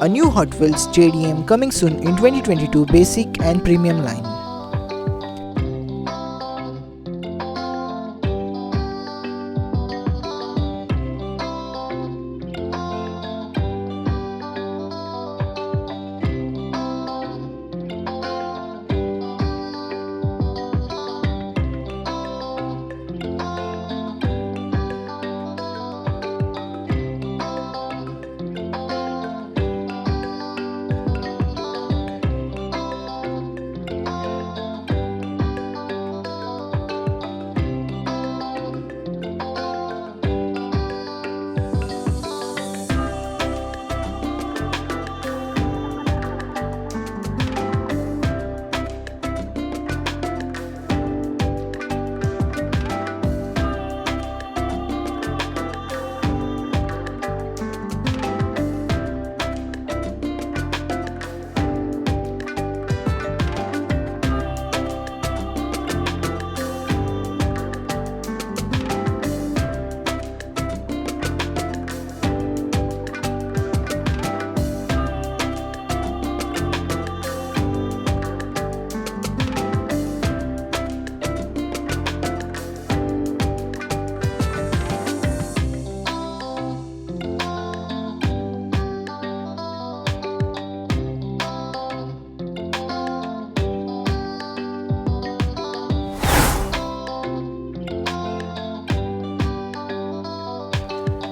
A new Hotwheels JDM coming soon in 2022 basic and premium line.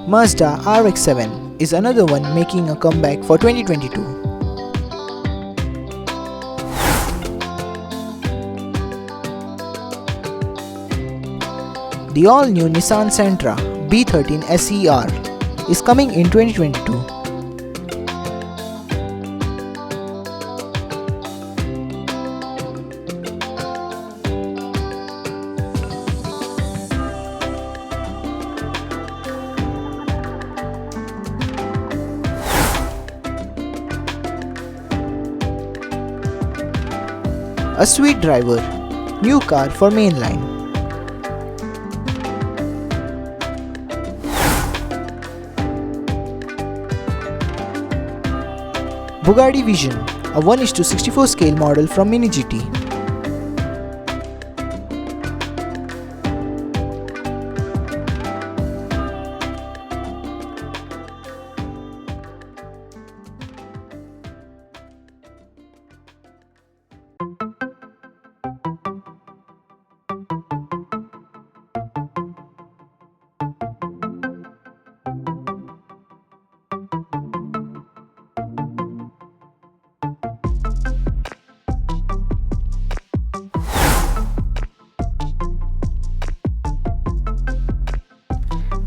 Mazda RX-7 is another one making a comeback for 2022. The all-new Nissan Sentra B13 SE-R is coming in 2022. A sweet driver, new car for mainline. Bugatti Vision, a 1:64 scale model from Mini GT.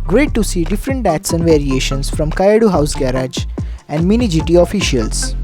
Great to see different Datsun variations from Kayadu House Garage and Mini GT officials.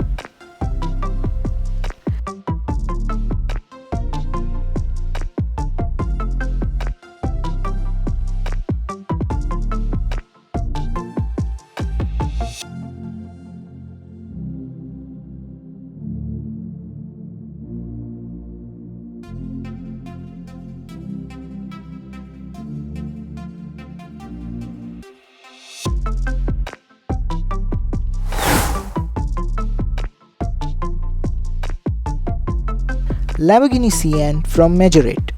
Lamborghini Sian from Majorette.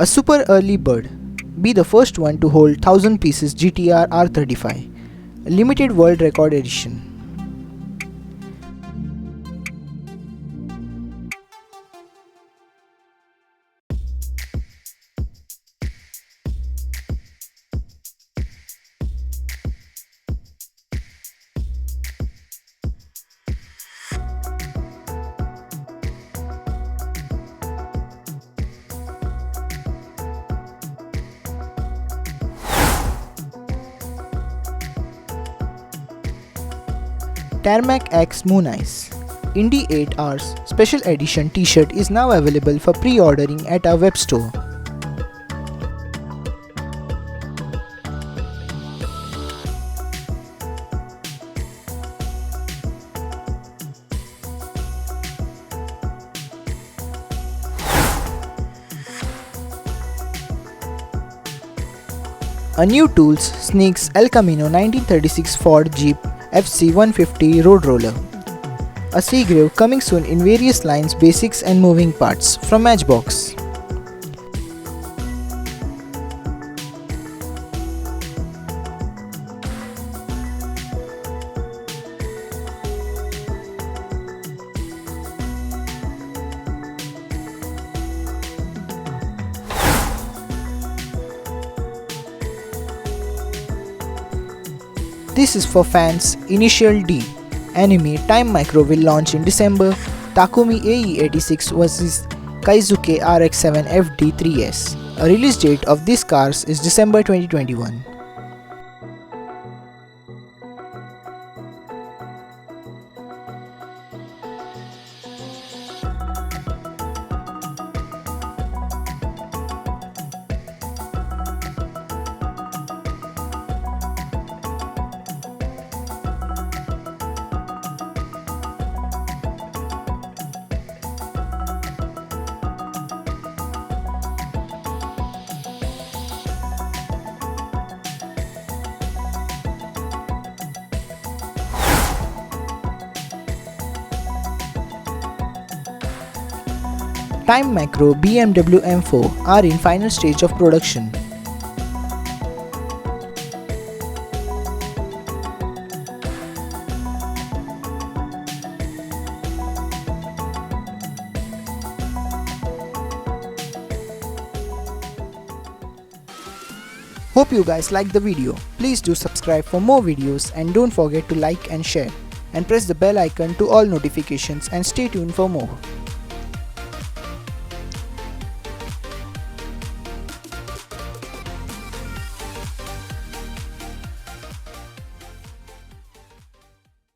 A super early bird. Be the first one to hold 1000 pieces GTR R35, limited world record edition. Tarmac X Moon Ice. Indy 8 Hours Special Edition T-shirt is now available for pre-ordering at our web store. A new tools sneaks El Camino 1936 Ford Jeep FC150 Road Roller. A Seagrave coming soon in various lines, basics and moving parts from Matchbox. This is for fans. Initial D. Anime Time Micro will launch in December. Takumi AE86 vs Kaizuke RX-7 FD3S. A release date of these cars is December 2021. Time Micro BMW M4 are in final stage of production. Hope you guys liked the video. Please do subscribe for more videos and don't forget to like and share. And press the bell icon to all notifications and stay tuned for more.